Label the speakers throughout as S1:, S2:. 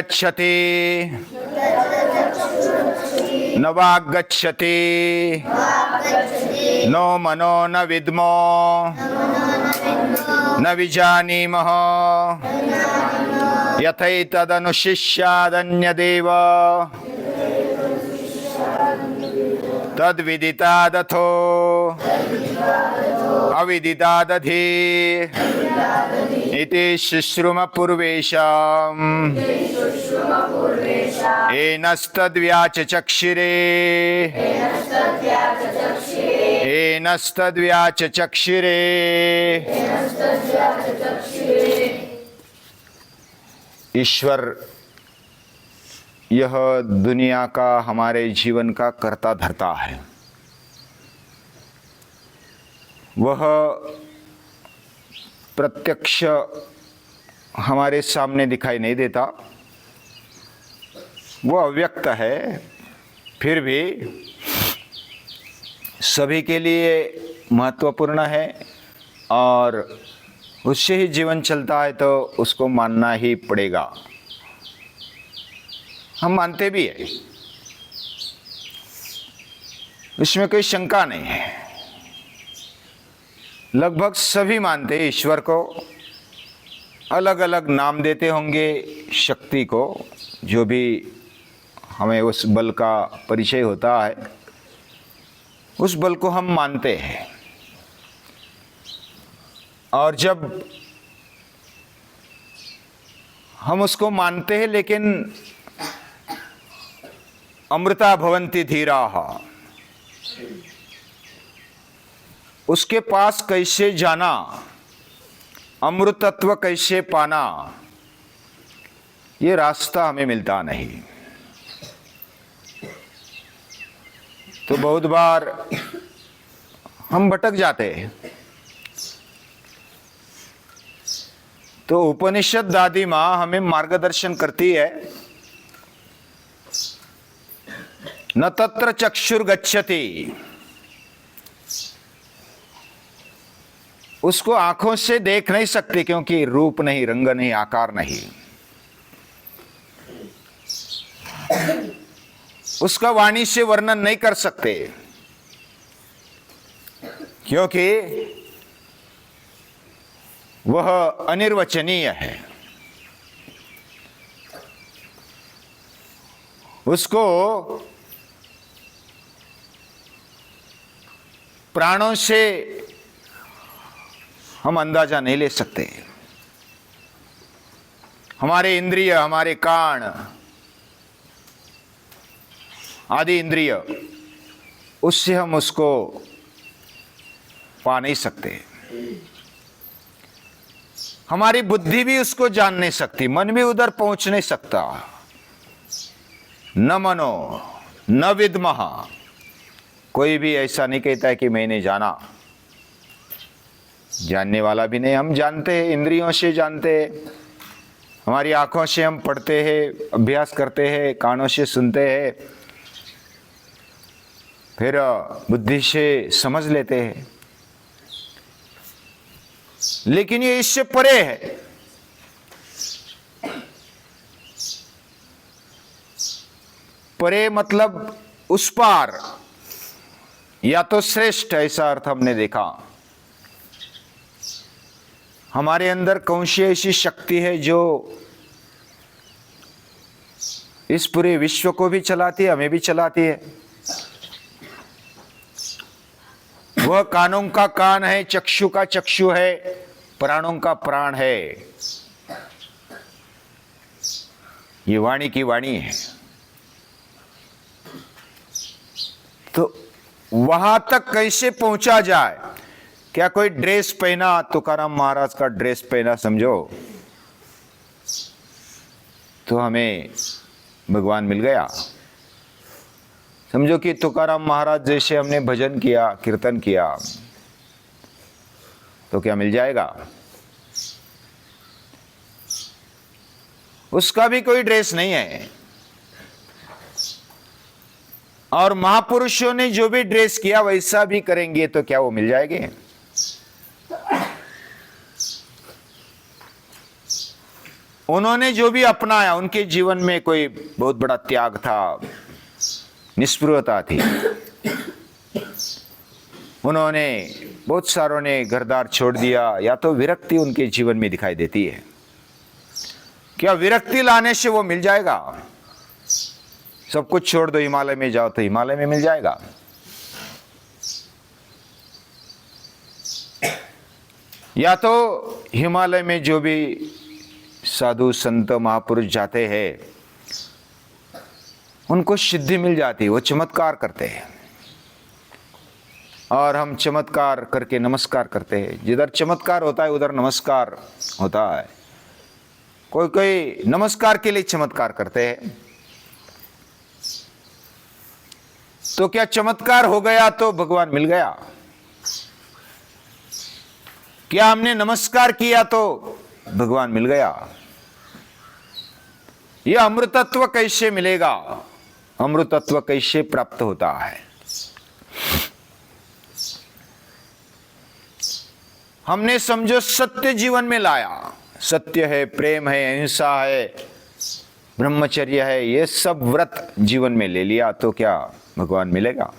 S1: गच्छति न वाग्गच्छति नो मनो न विद्मो न विजानीमः यथैतदनुशिष्यादन्यदेव तद्विदितादथो अविदितादधि इति शुश्रुमपूर्वेषाम् एनस्तद्व्याचचक्षिरे ईश्वर यह दुनिया का हमारे जीवन का कर्ता धर्ता है। वह प्रत्यक्ष हमारे सामने दिखाई नहीं देता, वो अव्यक्त है, फिर भी सभी के लिए महत्वपूर्ण है और उससे ही जीवन चलता है, तो उसको मानना ही पड़ेगा। हम मानते भी हैं, इसमें कोई शंका नहीं है। लगभग सभी मानते हैं ईश्वर को। अलग अलग नाम देते होंगे शक्ति को, जो भी हमें उस बल का परिचय होता है, उस बल को हम मानते हैं। और जब हम उसको मानते हैं, लेकिन अमृता भवन्ति धीराः, उसके पास कैसे जाना, अमृतत्व कैसे पाना, ये रास्ता हमें मिलता नहीं। तो बहुत बार हम भटक जाते हैं। तो उपनिषद दादी माँ हमें मार्गदर्शन करती है। न तत्र चक्षुर्गच्छति, उसको आंखों से देख नहीं सकते, क्योंकि रूप नहीं, रंग नहीं, आकार नहीं। उसका वाणी से वर्णन नहीं कर सकते, क्योंकि वह अनिर्वचनीय है। उसको प्राणों से हम अंदाजा नहीं ले सकते। हमारे इंद्रिय, हमारे कान आदि इंद्रिय, उससे हम उसको पा नहीं सकते। हमारी बुद्धि भी उसको जान नहीं सकती, मन भी उधर पहुंच नहीं सकता। न मनो न विद्मः, कोई भी ऐसा नहीं कहता है कि मैंने जाना। जानने वाला भी नहीं। हम जानते हैं, इंद्रियों से जानते हैं, हमारी आंखों से हम पढ़ते हैं, अभ्यास करते हैं, कानों से सुनते हैं, फिर बुद्धि से समझ लेते हैं। लेकिन ये इससे परे है। परे मतलब उस पार, या तो श्रेष्ठ, ऐसा अर्थ हमने देखा। हमारे अंदर कौन सी ऐसी शक्ति है जो इस पूरे विश्व को भी चलाती है, हमें भी चलाती है। वह कानों का कान है, चक्षु का चक्षु है, प्राणों का प्राण है, ये वाणी की वाणी है। तो वहां तक कैसे पहुंचा जाए? क्या कोई ड्रेस पहना, तुकाराम महाराज का ड्रेस पहना समझो, तो हमें भगवान मिल गया? समझो कि तुकाराम महाराज जैसे हमने भजन किया, कीर्तन किया, तो क्या मिल जाएगा? उसका भी कोई ड्रेस नहीं है। और महापुरुषों ने जो भी ड्रेस किया वैसा भी करेंगे तो क्या वो मिल जाएंगे? उन्होंने जो भी अपनाया, उनके जीवन में कोई बहुत बड़ा त्याग था, निष्पृहता थी। उन्होंने बहुत सारों ने घरदार छोड़ दिया, या तो विरक्ति उनके जीवन में दिखाई देती है। क्या विरक्ति लाने से वो मिल जाएगा? सब कुछ छोड़ दो, हिमालय में जाओ तो हिमालय में मिल जाएगा। या तो हिमालय में जो भी साधु संत महापुरुष जाते हैं, उनको सिद्धि मिल जाती है, वो चमत्कार करते हैं, और हम चमत्कार करके नमस्कार करते हैं। जिधर चमत्कार होता है उधर नमस्कार होता है। कोई कोई नमस्कार के लिए चमत्कार करते हैं। तो क्या चमत्कार हो गया तो भगवान मिल गया? क्या हमने नमस्कार किया तो भगवान मिल गया? यह अमृतत्व कैसे मिलेगा? अमृतत्व कैसे प्राप्त होता है? हमने समझो सत्य जीवन में लाया, सत्य है, प्रेम है, अहिंसा है, ब्रह्मचर्य है, ये सब व्रत जीवन में ले लिया तो क्या भगवान मिलेगा?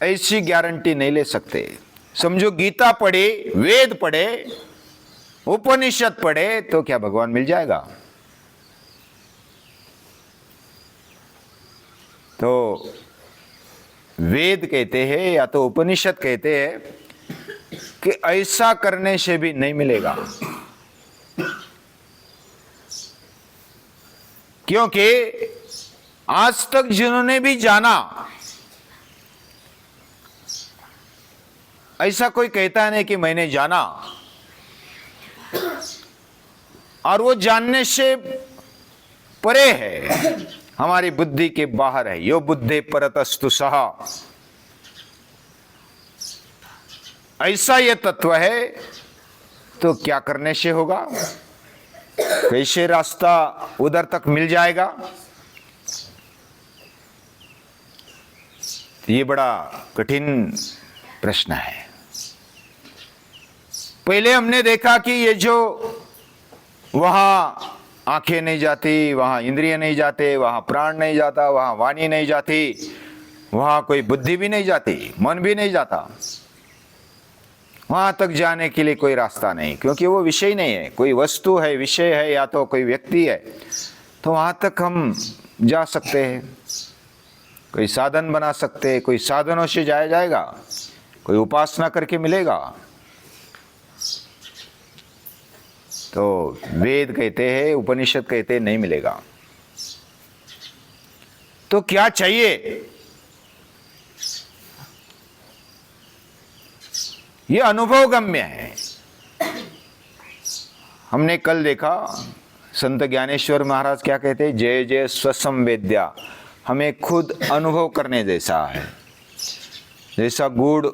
S1: ऐसी गारंटी नहीं ले सकते। समझो गीता पढ़े, वेद पढ़े, उपनिषद पढ़े तो क्या भगवान मिल जाएगा? तो वेद कहते हैं या तो उपनिषद कहते हैं कि ऐसा करने से भी नहीं मिलेगा, क्योंकि आज तक जिन्होंने भी जाना, ऐसा कोई कहता नहीं कि मैंने जाना, और वो जानने से परे है, हमारी बुद्धि के बाहर है। यो बुद्धि परतस्तु सहा, ऐसा ये तत्व है। तो क्या करने से होगा? कैसे रास्ता उधर तक मिल जाएगा? ये बड़ा कठिन प्रश्न है। पहले हमने देखा कि ये जो वहां आंखें नहीं जाती, वहां इंद्रिय नहीं जाते, वहां प्राण नहीं जाता, वहां वाणी नहीं जाती, वहां कोई बुद्धि भी नहीं जाती, मन भी नहीं जाता, वहां तक जाने के लिए कोई रास्ता नहीं, क्योंकि वो विषय नहीं है। कोई वस्तु है, विषय है, या तो कोई व्यक्ति है, तो वहां तक हम जा सकते हैं। कोई साधन बना सकते हैं, कोई साधनों से जाया जाएगा, कोई उपासना करके मिलेगा। तो वेद कहते हैं, उपनिषद कहते हैं नहीं मिलेगा। तो क्या चाहिए? यह अनुभवगम्य है। हमने कल देखा संत ज्ञानेश्वर महाराज क्या कहते हैं, जय जय स्वसंवेद्या, हमें खुद अनुभव करने जैसा है। जैसा गुड़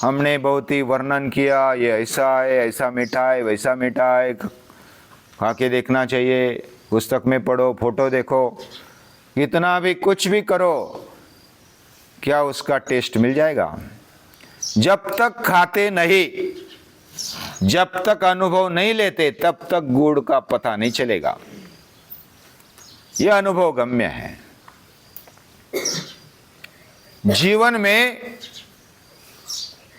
S1: हमने बहुत ही वर्णन किया, ये ऐसा है, ऐसा मीठा है, वैसा मीठा है, खा के देखना चाहिए, पुस्तक में पढ़ो, फोटो देखो, इतना भी कुछ भी करो, क्या उसका टेस्ट मिल जाएगा? जब तक खाते नहीं, जब तक अनुभव नहीं लेते, तब तक गुड़ का पता नहीं चलेगा। यह अनुभव गम्य है। जीवन में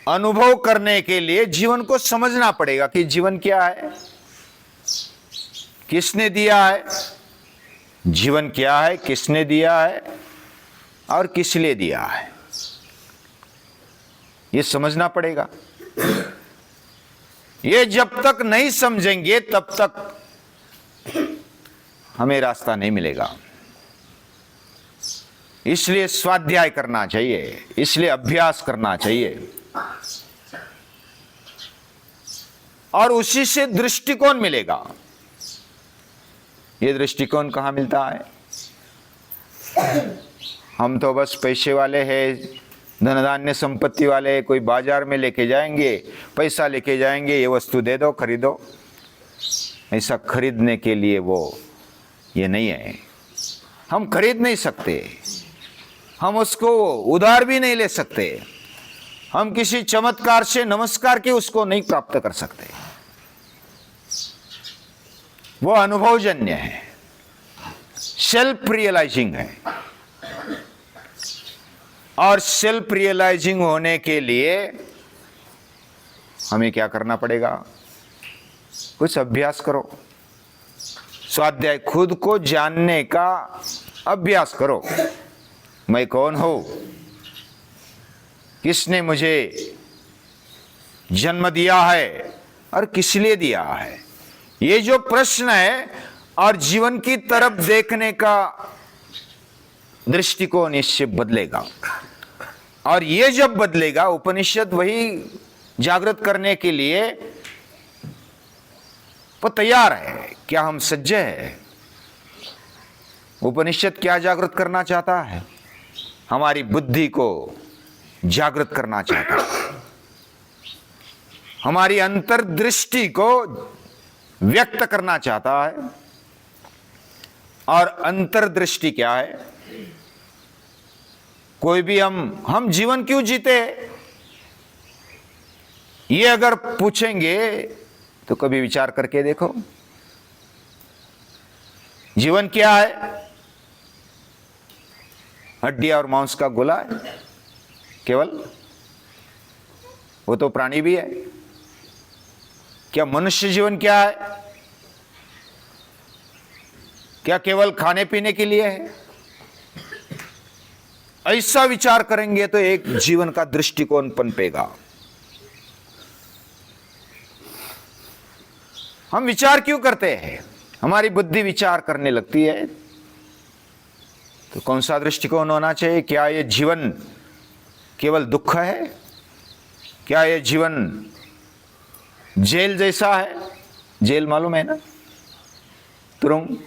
S1: अनुभव करने के लिए जीवन को समझना पड़ेगा कि जीवन क्या है, किसने दिया है, जीवन क्या है, किसने दिया है और किस लिए दिया है, ये समझना पड़ेगा। ये जब तक नहीं समझेंगे तब तक हमें रास्ता नहीं मिलेगा। इसलिए स्वाध्याय करना चाहिए, इसलिए अभ्यास करना चाहिए, और उसी से दृष्टिकोण मिलेगा। ये दृष्टिकोण कहाँ मिलता है? हम तो बस पैसे वाले हैं, धन धान्य संपत्ति वाले, कोई बाजार में लेके जाएंगे, पैसा लेके जाएंगे, ये वस्तु दे दो, खरीदो। ऐसा खरीदने के लिए वो ये नहीं है। हम खरीद नहीं सकते, हम उसको उधार भी नहीं ले सकते। हम किसी चमत्कार से, नमस्कार के उसको नहीं प्राप्त कर सकते। वो अनुभवजन्य है, सेल्फ रियलाइजिंग है। और सेल्फ रियलाइजिंग होने के लिए हमें क्या करना पड़ेगा? कुछ अभ्यास करो, स्वाध्याय, खुद को जानने का अभ्यास करो। मैं कौन हूं, किसने मुझे जन्म दिया है और किस लिए दिया है, ये जो प्रश्न है, और जीवन की तरफ देखने का दृष्टिकोण इससे बदलेगा। और ये जब बदलेगा, उपनिषद वही जागृत करने के लिए वो तैयार है। क्या हम सज्ज है? उपनिषद क्या जागृत करना चाहता है? हमारी बुद्धि को जागृत करना चाहता है, हमारी अंतर्दृष्टि को व्यक्त करना चाहता है। और अंतर्दृष्टि क्या है? कोई भी हम जीवन क्यों जीते, ये अगर पूछेंगे तो कभी विचार करके देखो। जीवन क्या है? हड्डी और मांस का गोला है केवल? वो तो प्राणी भी है। क्या मनुष्य जीवन क्या है? क्या केवल खाने पीने के लिए है? ऐसा विचार करेंगे तो एक जीवन का दृष्टिकोण पनपेगा। हम विचार क्यों करते हैं? हमारी बुद्धि विचार करने लगती है। तो कौन सा दृष्टिकोण होना चाहिए? क्या ये जीवन केवल दुख है? क्या ये जीवन जेल जैसा है? जेल मालूम है ना, तुरंग।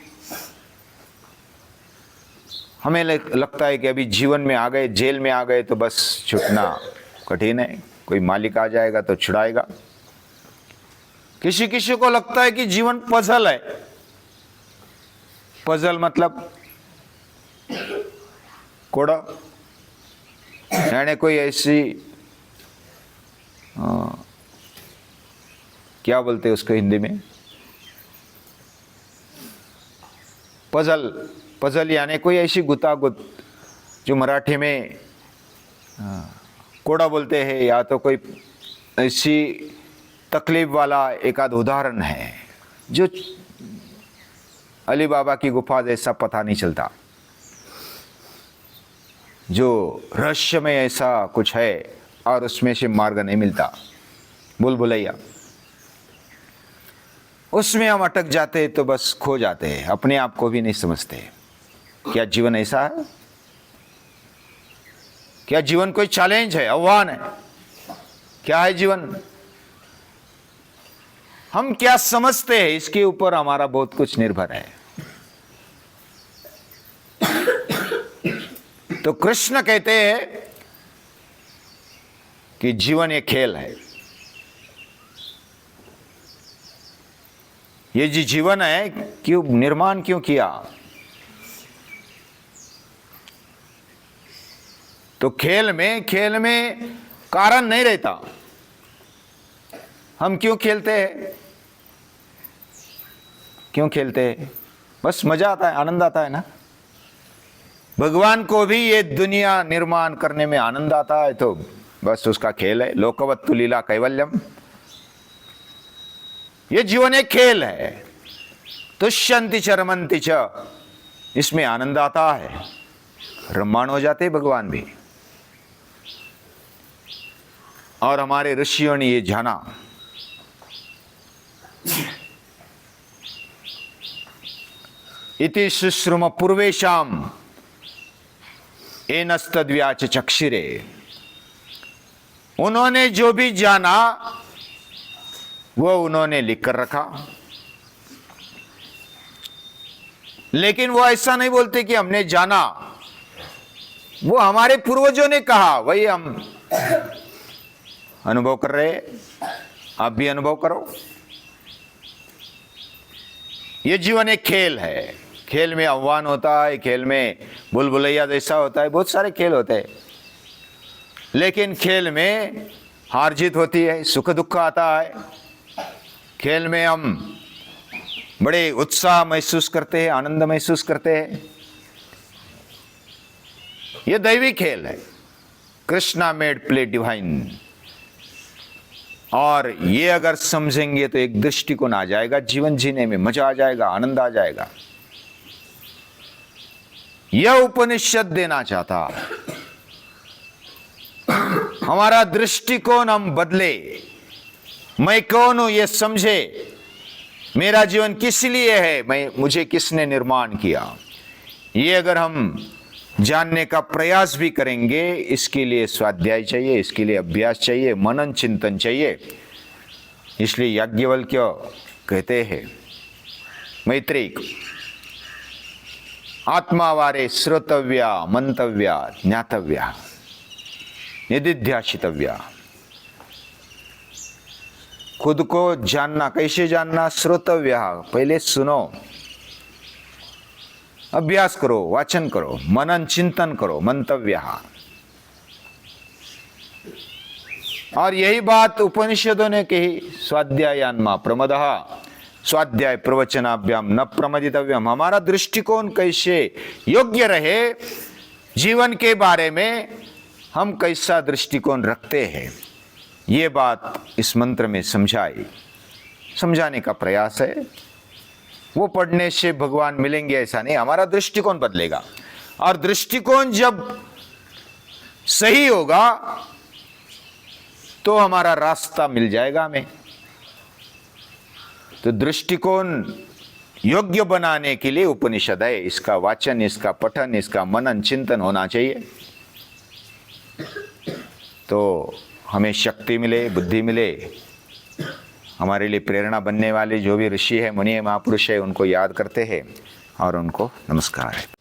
S1: हमें लगता है कि अभी जीवन में आ गए, जेल में आ गए तो बस छूटना कठिन है, कोई मालिक आ जाएगा तो छुड़ाएगा। किसी किसी को लगता है कि जीवन पजल है। पजल मतलब कोड़ा, यानी कोई ऐसी क्या बोलते हैं उसको हिंदी में? पजल। पजल यानी कोई ऐसी गुतागुत, जो मराठी में कोड़ा बोलते हैं, या तो कोई ऐसी तकलीफ वाला एक आध उदाहरण है जो अली बाबा की गुफा जैसा पता नहीं चलता, जो रहस्य में ऐसा कुछ है और उसमें से मार्ग नहीं मिलता, भूल भुलैया। उसमें हम अटक जाते तो बस खो जाते हैं, अपने आप को भी नहीं समझते। क्या जीवन ऐसा है? क्या जीवन कोई चैलेंज है, आह्वान है? क्या है जीवन? हम क्या समझते हैं, इसके ऊपर हमारा बहुत कुछ निर्भर है। तो कृष्ण कहते हैं कि जीवन एक खेल है। ये जी जीवन है, क्यों निर्माण क्यों किया? तो खेल में कारण नहीं रहता। हम क्यों खेलते हैं? क्यों खेलते हैं? बस मजा आता है, आनंद आता है ना। भगवान को भी ये दुनिया निर्माण करने में आनंद आता है, तो बस उसका खेल है। लोकवत्तु लीला कैवल्यम। ये जीवन एक खेल है। तुष्यन्ति च रमन्ति च, इसमें आनंद आता है, रम्मान हो जाते भगवान भी। और हमारे ऋषियों ने ये जाना। इति शुश्रुम पूर्वेशाम एनस्तद्व्याच चक्षिरे। उन्होंने जो भी जाना वो उन्होंने लिख कर रखा। लेकिन वो ऐसा नहीं बोलते कि हमने जाना, वो हमारे पूर्वजों ने कहा, वही हम अनुभव कर रहे हैं। आप भी अनुभव करो। ये जीवन एक खेल है। खेल में आह्वान होता है, खेल में भूल भुलैया जैसा होता है, बहुत सारे खेल होते हैं। लेकिन खेल में हार जीत होती है, सुख दुख आता है। खेल में हम बड़े उत्साह महसूस करते हैं, आनंद महसूस करते हैं। यह दैवी खेल है, कृष्णा मेड प्ले डिवाइन। और ये अगर समझेंगे तो एक दृष्टिकोण आ जाएगा, जीवन जीने में मजा आ जाएगा, आनंद आ जाएगा। यह उपनिषद देना चाहता, हमारा दृष्टिकोण हम बदले। मैं कौन हूं ये समझे, मेरा जीवन किस लिए है, मुझे किसने निर्माण किया, ये अगर हम जानने का प्रयास भी करेंगे, इसके लिए स्वाध्याय चाहिए, इसके लिए अभ्यास चाहिए, मनन चिंतन चाहिए। इसलिए याज्ञवल्क्य कहते हैं मैत्रेयी, आत्मावारे श्रोतव्या मंतव्या ज्ञातव्या निदिध्यासितव्या। खुद को जानना, कैसे जानना? श्रोतव्या, पहले सुनो, अभ्यास करो, वाचन करो, मनन चिंतन करो, मंतव्य। और यही बात उपनिषदों ने कही, स्वाध्यायान्मा प्रमदः स्वाध्याय प्रवचनाभ्याम न प्रमदितव्यम। हमारा दृष्टिकोण कैसे योग्य रहे, जीवन के बारे में हम कैसा दृष्टिकोण रखते हैं, ये बात इस मंत्र में समझाने का प्रयास है। वो पढ़ने से भगवान मिलेंगे ऐसा नहीं, हमारा दृष्टिकोण बदलेगा। और दृष्टिकोण जब सही होगा तो हमारा रास्ता मिल जाएगा हमें। तो दृष्टिकोण योग्य बनाने के लिए उपनिषद है, इसका वाचन, इसका पठन, इसका मनन चिंतन होना चाहिए। तो हमें शक्ति मिले, बुद्धि मिले, हमारे लिए प्रेरणा बनने वाले जो भी ऋषि है, मुनि है, महापुरुष है, उनको याद करते हैं और उनको नमस्कार है।